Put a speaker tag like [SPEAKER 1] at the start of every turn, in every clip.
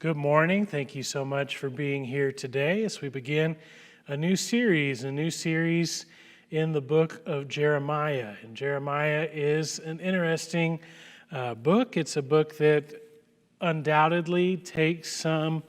[SPEAKER 1] Good morning. Thank you so much for being here today as we begin a new series in the book of Jeremiah. And Jeremiah is an interesting book. It's a book that undoubtedly takes some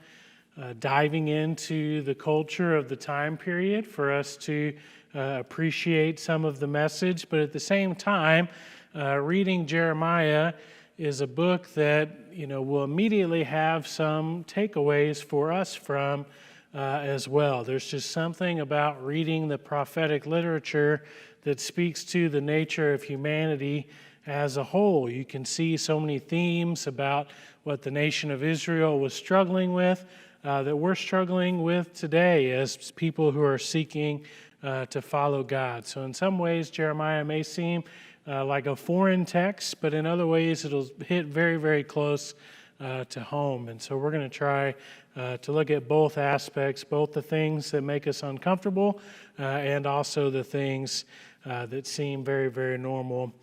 [SPEAKER 1] diving into the culture of the time period for us to appreciate some of the message. But at the same time, reading Jeremiah is a book that will immediately have some takeaways for us from as well. There's just something about reading the prophetic literature that speaks to the nature of humanity as a whole. You can see so many themes about what the nation of Israel was struggling with that we're struggling with today as people who are seeking to follow God. So in some ways, Jeremiah may seem like a foreign text, but in other ways it'll hit very, very close to home. And so we're going to try to look at both aspects, both the things that make us uncomfortable and also the things that seem very, very normal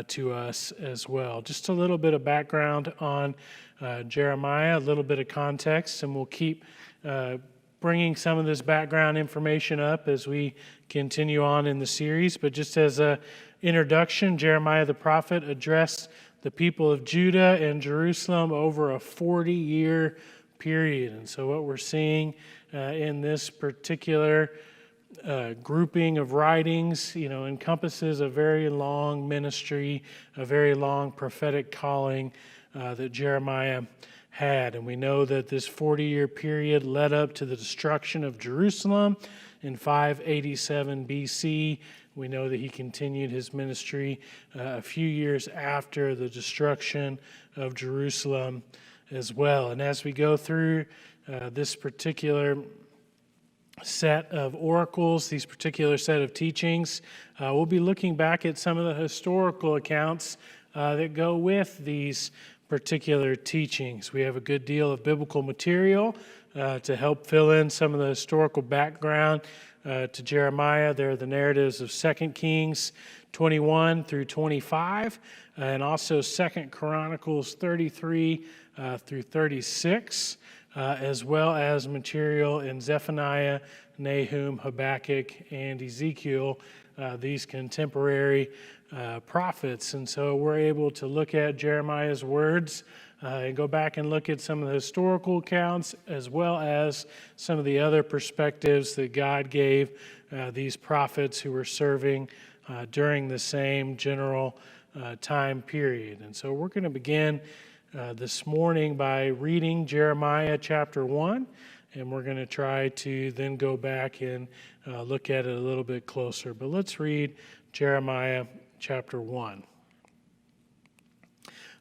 [SPEAKER 1] to us as well. Just a little bit of background on Jeremiah, a little bit of context, and we'll keep bringing some of this background information up as we continue on in the series. But just as a introduction, Jeremiah the prophet addressed the people of Judah and Jerusalem over a 40-year period. And so what we're seeing in this particular grouping of writings, encompasses a very long ministry, a very long prophetic calling that Jeremiah had. And we know that this 40-year period led up to the destruction of Jerusalem in 587 BC. We know that he continued his ministry a few years after the destruction of Jerusalem as well. And as we go through this particular set of oracles, these particular set of teachings, we'll be looking back at some of the historical accounts that go with these particular teachings. We have a good deal of biblical material to help fill in some of the historical background to Jeremiah. There are the narratives of 2 Kings 21 through 25, and also 2 Chronicles 33 through 36, as well as material in Zephaniah, Nahum, Habakkuk, and Ezekiel, these contemporary prophets. And so we're able to look at Jeremiah's words and go back and look at some of the historical accounts as well as some of the other perspectives that God gave these prophets who were serving during the same general time period. And so we're going to begin this morning by reading Jeremiah chapter 1, and we're going to try to then go back and look at it a little bit closer. But let's read Jeremiah chapter 1.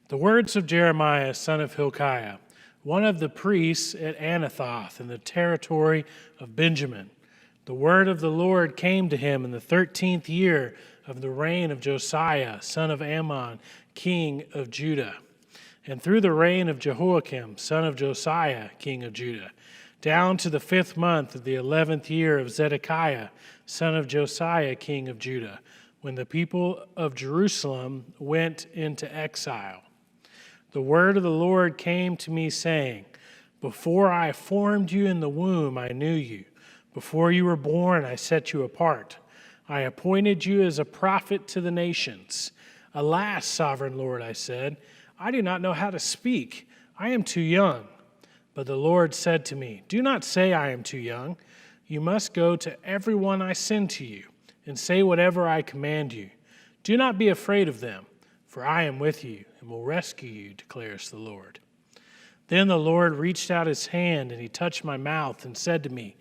[SPEAKER 1] The words of Jeremiah, son of Hilkiah, one of the priests at Anathoth in the territory of Benjamin. The word of the Lord came to him in the 13th year of the reign of Josiah, son of Amon, king of Judah, and through the reign of Jehoiakim, son of Josiah, king of Judah, down to the 5th month of the 11th year of Zedekiah, son of Josiah, king of Judah, when the people of Jerusalem went into exile. The word of the Lord came to me, saying, Before I formed you in the womb, I knew you. Before you were born, I set you apart. I appointed you as a prophet to the nations. Alas, sovereign Lord, I said, I do not know how to speak. I am too young. But the Lord said to me, Do not say I am too young. You must go to everyone I send to you and say whatever I command you. Do not be afraid of them, for I am with you and will rescue you, declares the Lord. Then the Lord reached out his hand, and he touched my mouth and said to me,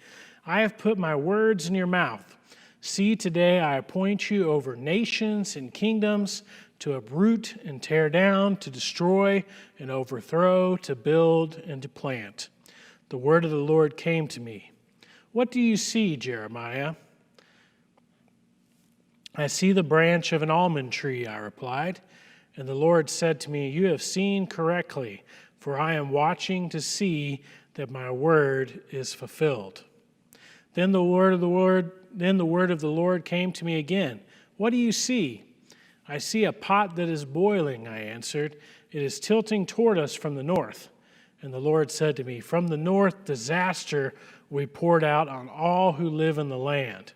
[SPEAKER 1] I have put my words in your mouth. See, today I appoint you over nations and kingdoms, to uproot and tear down, to destroy and overthrow, to build and to plant. The word of the Lord came to me. What do you see, Jeremiah? I see the branch of an almond tree, I replied. And the Lord said to me, You have seen correctly, for I am watching to see that my word is fulfilled. Then the word of the Lord came to me again. What do you see? I see a pot that is boiling, I answered. It is tilting toward us from the north. And the Lord said to me, from the north disaster will be poured out on all who live in the land.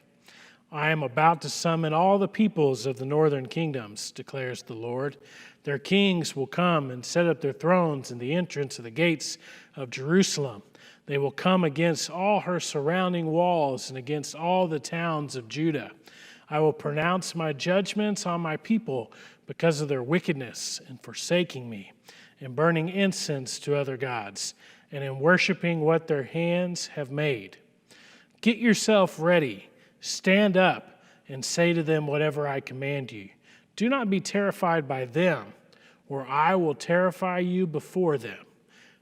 [SPEAKER 1] I am about to summon all the peoples of the northern kingdoms, declares the Lord. Their kings will come and set up their thrones in the entrance of the gates of Jerusalem. They will come against all her surrounding walls and against all the towns of Judah. I will pronounce my judgments on my people because of their wickedness in forsaking me, in burning incense to other gods, and in worshiping what their hands have made. Get yourself ready, stand up, and say to them whatever I command you. Do not be terrified by them, or I will terrify you before them.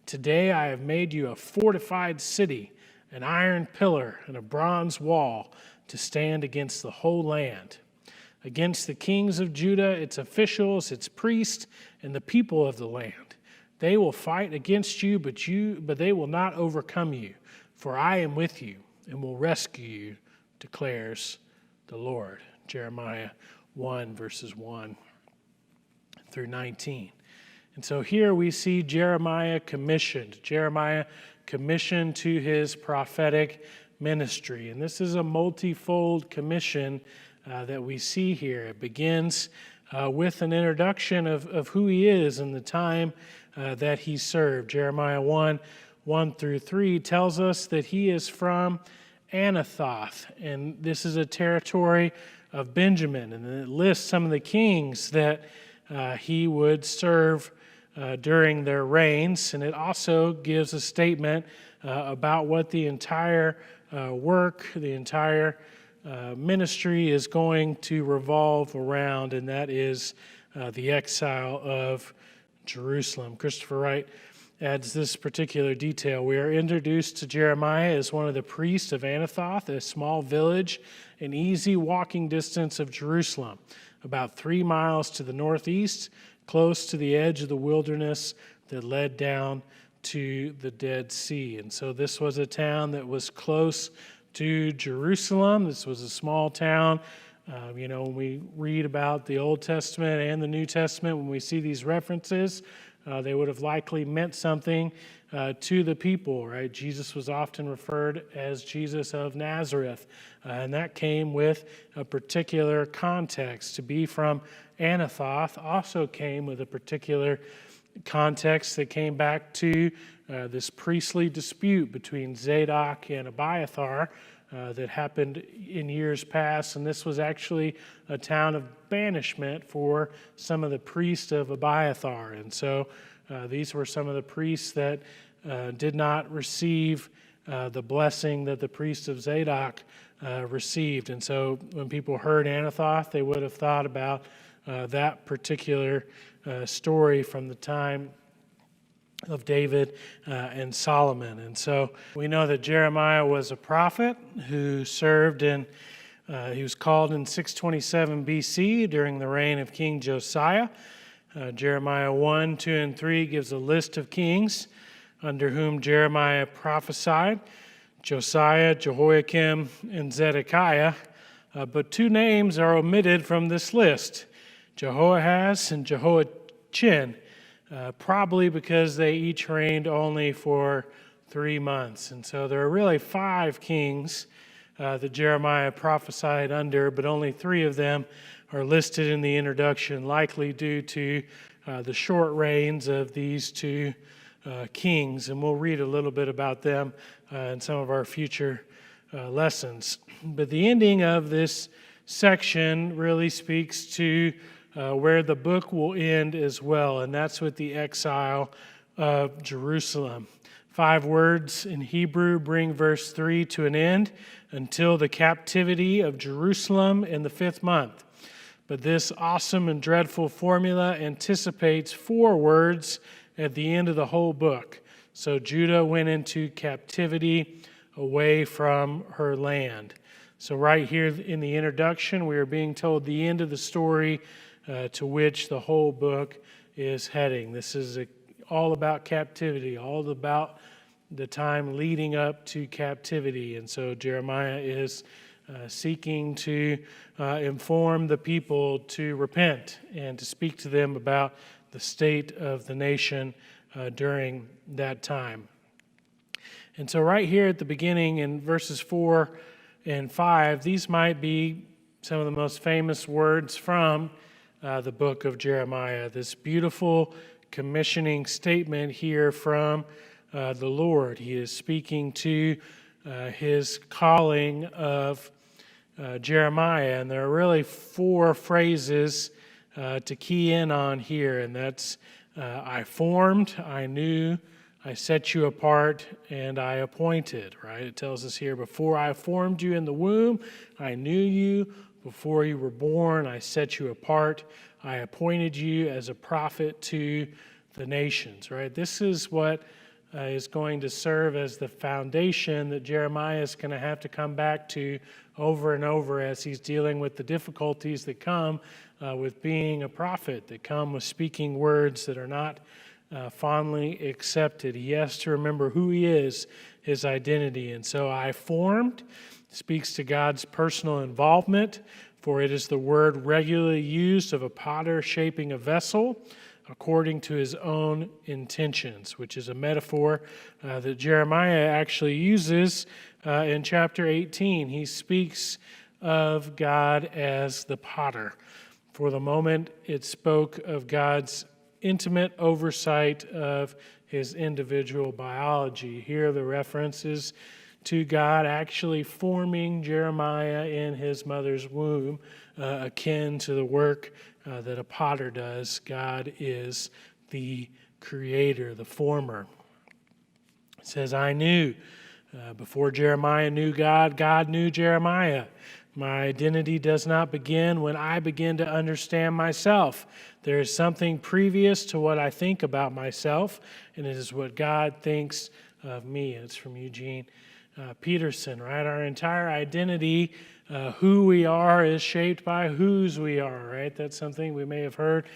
[SPEAKER 1] Today I have made you a fortified city, an iron pillar and a bronze wall to stand against the whole land, against the kings of Judah, its officials, its priests, and the people of the land. They will fight against you, but they will not overcome you, for I am with you and will rescue you, declares the Lord. Jeremiah 1, verses 1 through 19. And so here we see Jeremiah commissioned to his prophetic ministry. And this is a multifold commission that we see here. It begins with an introduction of who he is and the time that he served. Jeremiah 1 through 3 tells us that he is from Anathoth, and this is a territory of Benjamin. And it lists some of the kings that he would serve during their reigns, and it also gives a statement about what the entire work, the entire ministry is going to revolve around, and that is the exile of Jerusalem. Christopher Wright adds this particular detail. We are introduced to Jeremiah as one of the priests of Anathoth, a small village, an easy walking distance of Jerusalem, about 3 miles to the northeast, close to the edge of the wilderness that led down to the Dead Sea. And so this was a town that was close to Jerusalem. This was a small town. When we read about the Old Testament and the New Testament, when we see these references, they would have likely meant something to the people, right? Jesus was often referred as Jesus of Nazareth, and that came with a particular context. To be from Anathoth also came with a particular context that came back to this priestly dispute between Zadok and Abiathar that happened in years past, and this was actually a town of banishment for some of the priests of Abiathar. And so these were some of the priests that did not receive the blessing that the priests of Zadok received. And so when people heard Anathoth, they would have thought about that particular story from the time of David and Solomon. And so we know that Jeremiah was a prophet who served he was called in 627 BC during the reign of King Josiah. Jeremiah 1, 2, and 3 gives a list of kings under whom Jeremiah prophesied: Josiah, Jehoiakim, and Zedekiah. But 2 names are omitted from this list: Jehoahaz and Jehoiachin, probably because they each reigned only for 3 months. And so there are really 5 kings that Jeremiah prophesied under, but only 3 of them are listed in the introduction, likely due to the short reigns of these 2 kings. And we'll read a little bit about them in some of our future lessons. But the ending of this section really speaks to where the book will end as well, and that's with the exile of Jerusalem. 5 words in Hebrew bring verse 3 to an end: until the captivity of Jerusalem in the 5th month. But this awesome and dreadful formula anticipates 4 words at the end of the whole book. So Judah went into captivity away from her land. So right here in the introduction, we are being told the end of the story to which the whole book is heading. This is all about captivity, all about the time leading up to captivity. And so Jeremiah is seeking to inform the people to repent and to speak to them about the state of the nation during that time. And so right here at the beginning in verses 4 and 5, these might be some of the most famous words from the book of Jeremiah. This beautiful commissioning statement here from the Lord. He is speaking to his calling of Jeremiah, and there are really 4 phrases to key in on here, and that's I formed, I knew, I set you apart, and I appointed, right? It tells us here, before I formed you in the womb, I knew you. Before you were born, I set you apart. I appointed you as a prophet to the nations, right? This is what is going to serve as the foundation that Jeremiah is going to have to come back to over and over as he's dealing with the difficulties that come with being a prophet, that come with speaking words that are not fondly accepted. He has to remember who he is, his identity. And so I formed speaks to God's personal involvement, for it is the word regularly used of a potter shaping a vessel according to his own intentions, which is a metaphor that Jeremiah actually uses in chapter 18. He speaks of God as the potter. For the moment, it spoke of God's intimate oversight of his individual biology. Here, the reference is to God actually forming Jeremiah in his mother's womb, akin to the work that a potter does. God is the creator, the former. It says, I knew. Before Jeremiah knew God, God knew Jeremiah. My identity does not begin when I begin to understand myself. There is something previous to what I think about myself, and it is what God thinks of me. It's from Eugene Peterson, right? Our entire identity, who we are, is shaped by whose we are, right? That's something we may have heard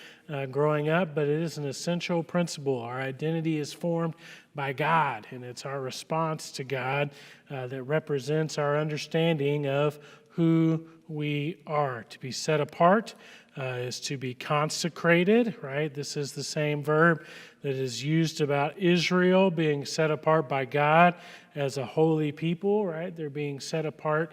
[SPEAKER 1] growing up, but it is an essential principle. Our identity is formed by God, and it's our response to God that represents our understanding of who we are. To be set apart is to be consecrated, right? This is the same verb that is used about Israel being set apart by God as a holy people, right? They're being set apart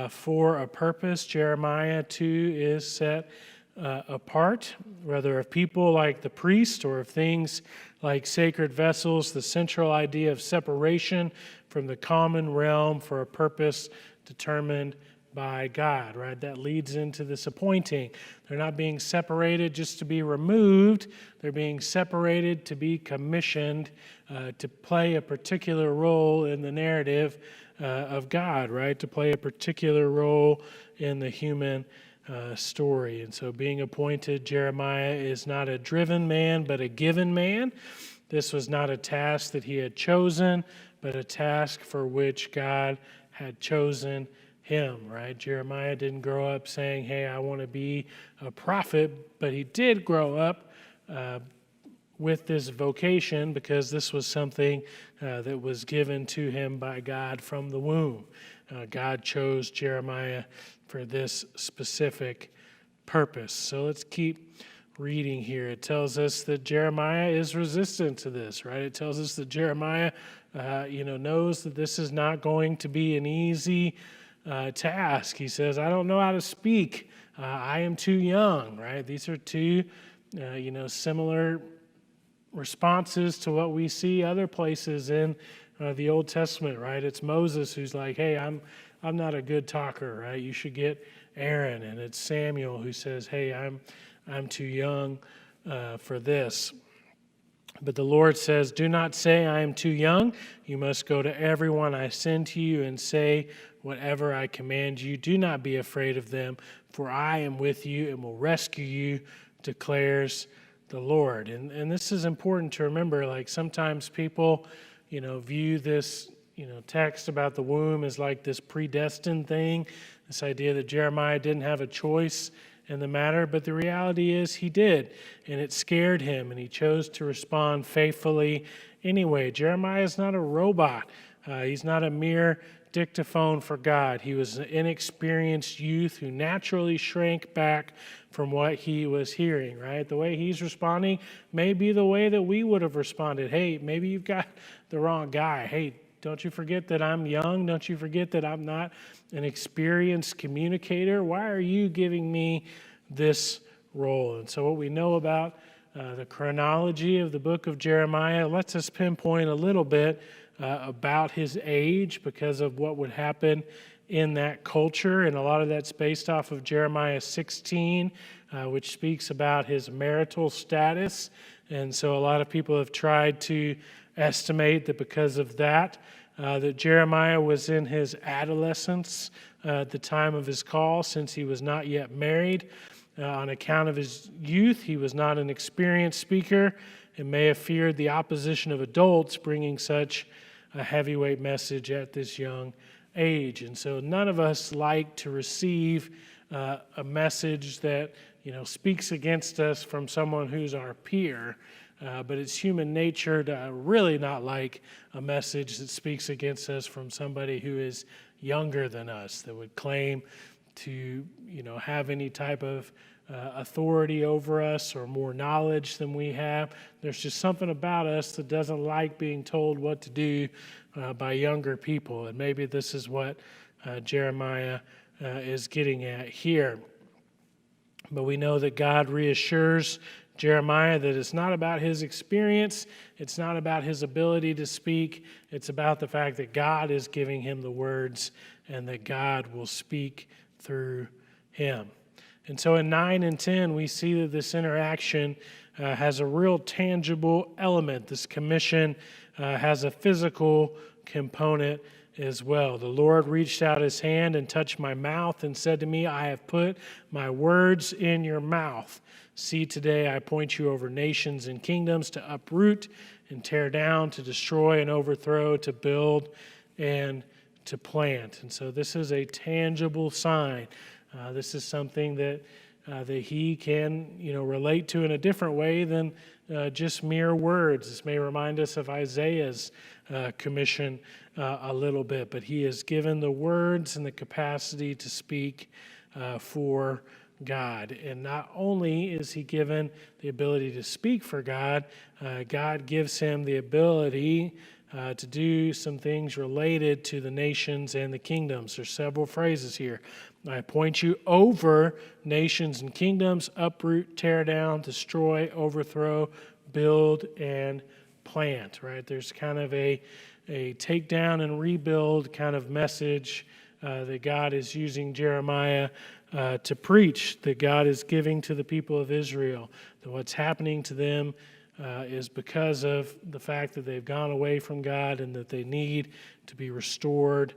[SPEAKER 1] for a purpose. Jeremiah too is set apart, whether of people like the priest or of things like sacred vessels. The central idea of separation from the common realm for a purpose determined by God, right? That leads into this appointing. They're not being separated just to be removed. They're being separated to be commissioned to play a particular role in the narrative of God, right? To play a particular role in the human story. And so being appointed, Jeremiah is not a driven man, but a given man. This was not a task that he had chosen, but a task for which God had chosen him, right? Jeremiah didn't grow up saying, hey, I want to be a prophet, but he did grow up with this vocation because this was something that was given to him by God from the womb. God chose Jeremiah for this specific purpose. So let's keep reading here. It tells us that Jeremiah is resistant to this, right? It tells us that Jeremiah, knows that this is not going to be an easy task. He says, I don't know how to speak. I am too young, right? These are two, similar responses to what we see other places in the Old Testament, right? It's Moses who's like, hey, I'm not a good talker, right? You should get Aaron. And it's Samuel who says, hey, I'm too young for this. But the Lord says, do not say I am too young. You must go to everyone I send to you and say whatever I command you. Do not be afraid of them, for I am with you and will rescue you, declares the Lord. And this is important to remember. Like sometimes people, view this, text about the womb as like this predestined thing, this idea that Jeremiah didn't have a choice in the matter, but the reality is he did, and it scared him, and he chose to respond faithfully anyway. Jeremiah is not a robot. He's not a mere dictaphone for God. He was an inexperienced youth who naturally shrank back from what he was hearing, right? The way he's responding may be the way that we would have responded. Hey, maybe you've got the wrong guy. Hey, don't you forget that I'm young? Don't you forget that I'm not an experienced communicator? Why are you giving me this role? And so what we know about the chronology of the book of Jeremiah lets us pinpoint a little bit about his age because of what would happen in that culture. And a lot of that's based off of Jeremiah 16, which speaks about his marital status. And so a lot of people have tried to estimate that because of that, that Jeremiah was in his adolescence at the time of his call, since he was not yet married. On account of his youth, he was not an experienced speaker and may have feared the opposition of adults bringing such a heavyweight message at this young age. And so none of us like to receive a message that speaks against us from someone who's our peer. But it's human nature to really not like a message that speaks against us from somebody who is younger than us, that would claim to have any type of authority over us or more knowledge than we have. There's just something about us that doesn't like being told what to do by younger people. And maybe this is what Jeremiah is getting at here. But we know that God reassures Jeremiah that it's not about his experience, it's not about his ability to speak, it's about the fact that God is giving him the words and that God will speak through him. And so in 9 and 10, we see that this interaction has a real tangible element. This commission has a physical component as well. The Lord reached out his hand and touched my mouth and said to me, I have put my words in your mouth. See, today I appoint you over nations and kingdoms to uproot and tear down, to destroy and overthrow, to build and to plant. And so this is a tangible sign. This is something that he can, relate to in a different way than just mere words. This may remind us of Isaiah's commission a little bit, but he is given the words and the capacity to speak for God. And not only is he given the ability to speak for God, God gives him the ability to do some things related to the nations and the kingdoms. There's several phrases here. I appoint you over nations and kingdoms, uproot, tear down, destroy, overthrow, build, and plant, right? There's kind of a take down and rebuild kind of message that God is using Jeremiah to preach, that God is giving to the people of Israel, that what's happening to them is because of the fact that they've gone away from God and that they need to be restored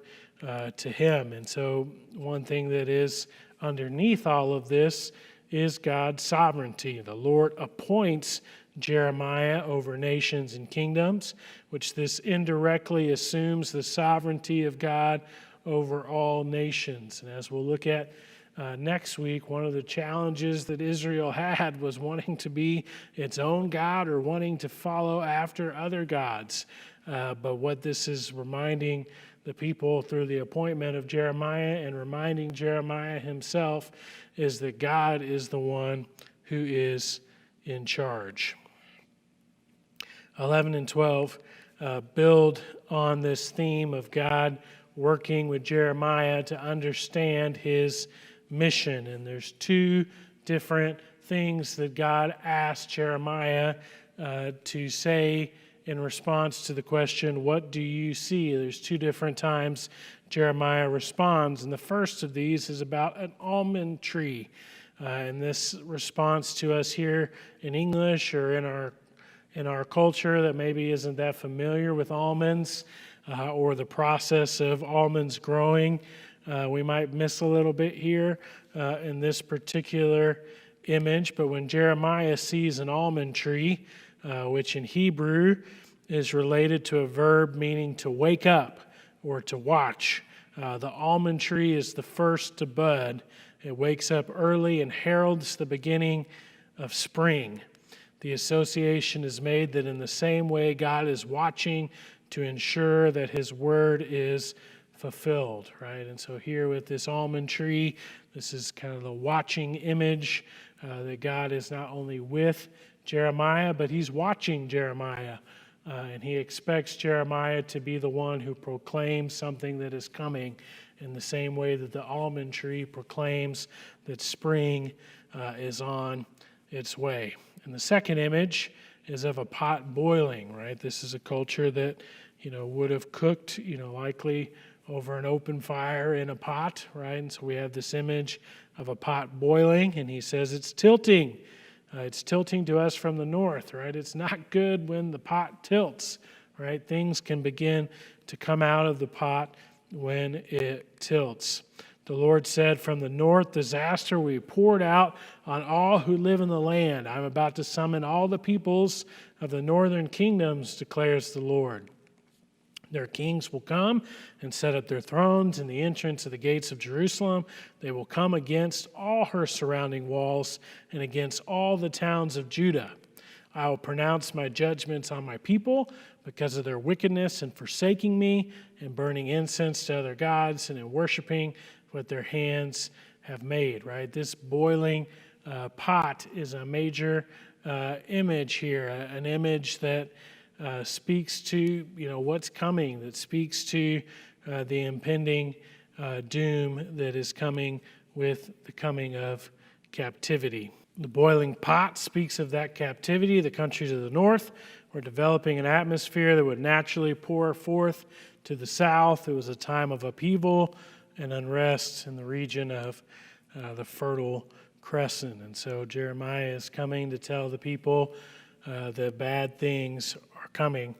[SPEAKER 1] to him. And so one thing that is underneath all of this is God's sovereignty. The Lord appoints Jeremiah over nations and kingdoms, which this indirectly assumes the sovereignty of God over all nations. And as we'll look at next week, one of the challenges that Israel had was wanting to be its own God or wanting to follow after other gods. But what this is reminding the people through the appointment of Jeremiah and reminding Jeremiah himself is that God is the one who is in charge. 11 and 12 build on this theme of God working with Jeremiah to understand his mission. And there's two different things that God asked Jeremiah to say in response to the question, what do you see? There's two different times Jeremiah responds. And the first of these is about an almond tree. And this response to us here in English or in our culture that maybe isn't that familiar with almonds or the process of almonds growing, we might miss a little bit here in this particular image. But when Jeremiah sees an almond tree, which in Hebrew is related to a verb meaning to wake up or to watch, the almond tree is the first to bud. It wakes up early and heralds the beginning of spring. The association is made that in the same way God is watching to ensure that his word is fulfilled, right? And so here with this almond tree, this is kind of the watching image that God is not only with Jeremiah, but he's watching Jeremiah. And he expects Jeremiah to be the one who proclaims something that is coming in the same way that the almond tree proclaims that spring is on its way. And the second image is of a pot boiling, right? This is a culture that, would have cooked, likely over an open fire in a pot, right? And so we have this image of a pot boiling, and he says it's tilting. It's tilting to us from the north, right? It's not good when the pot tilts, right? Things can begin to come out of the pot when it tilts. The Lord said, from the north disaster will be poured out on all who live in the land. I'm about to summon all the peoples of the northern kingdoms, declares the Lord. Their kings will come and set up their thrones in the entrance of the gates of Jerusalem. They will come against all her surrounding walls and against all the towns of Judah. I will pronounce my judgments on my people because of their wickedness in forsaking me and burning incense to other gods and in worshiping what their hands have made, right? This boiling pot is a major image here, an image that speaks to what's coming, that speaks to the impending doom that is coming with the coming of captivity. The boiling pot speaks of that captivity. The countries of the north were developing an atmosphere that would naturally pour forth to the south. It was a time of upheaval and unrest in the region of the Fertile Crescent. And so Jeremiah is coming to tell the people that bad things are coming,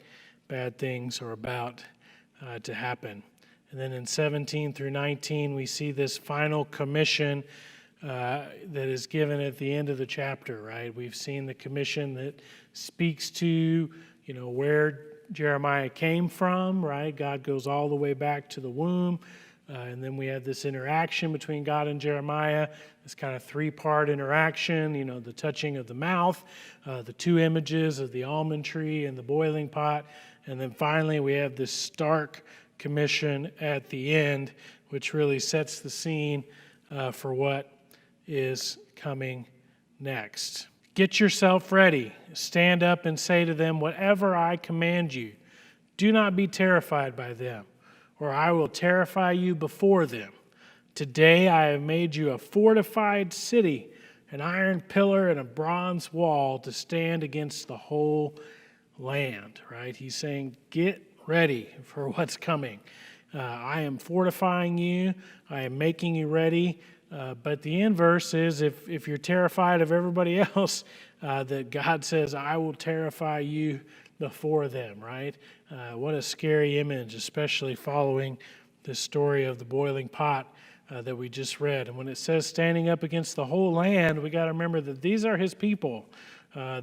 [SPEAKER 1] bad things are about to happen. And then in 17 through 19, we see this final commission that is given at the end of the chapter, right? We've seen the commission that speaks to, where Jeremiah came from, right? God goes all the way back to the womb. And then we have this interaction between God and Jeremiah, this kind of three-part interaction, the touching of the mouth, the two images of the almond tree and the boiling pot. And then finally, we have this stark commission at the end, which really sets the scene for what is coming next. Get yourself ready. Stand up and say to them, whatever I command you, do not be terrified by them, or I will terrify you before them. Today I have made you a fortified city, an iron pillar and a bronze wall to stand against the whole land, right? He's saying, get ready for what's coming. I am fortifying you. I am making you ready. But the inverse is if you're terrified of everybody else, that God says, I will terrify you before them, right? What a scary image, especially following the story of the boiling pot that we just read. And when it says standing up against the whole land, we got to remember that these are his people.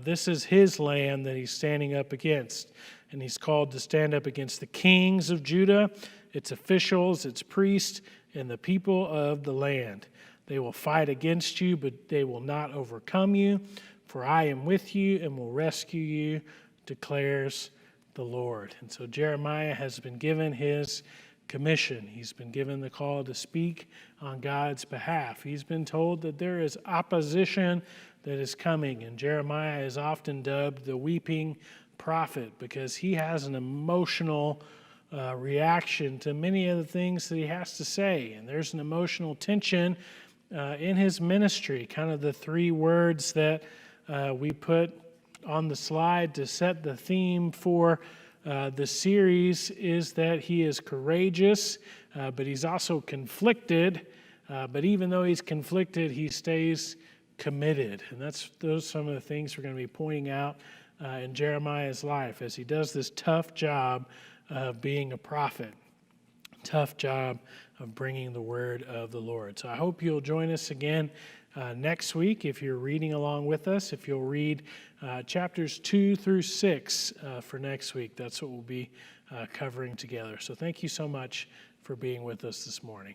[SPEAKER 1] This is his land that he's standing up against. And he's called to stand up against the kings of Judah, its officials, its priests, and the people of the land. They will fight against you, but they will not overcome you. For I am with you and will rescue you, declares the Lord. And so Jeremiah has been given his commission. He's been given the call to speak on God's behalf. He's been told that there is opposition that is coming. And Jeremiah is often dubbed the weeping prophet because he has an emotional reaction to many of the things that he has to say. And there's an emotional tension in his ministry, kind of the three words that we put on the slide to set the theme for the series is that he is courageous, but he's also conflicted. But even though he's conflicted, he stays committed. And those are some of the things we're going to be pointing out in Jeremiah's life as he does this tough job of being a prophet, tough job of bringing the word of the Lord. So I hope you'll join us again next week if you're reading along with us. If you'll read chapters 2 through 6 for next week, that's what we'll be covering together. So thank you so much for being with us this morning.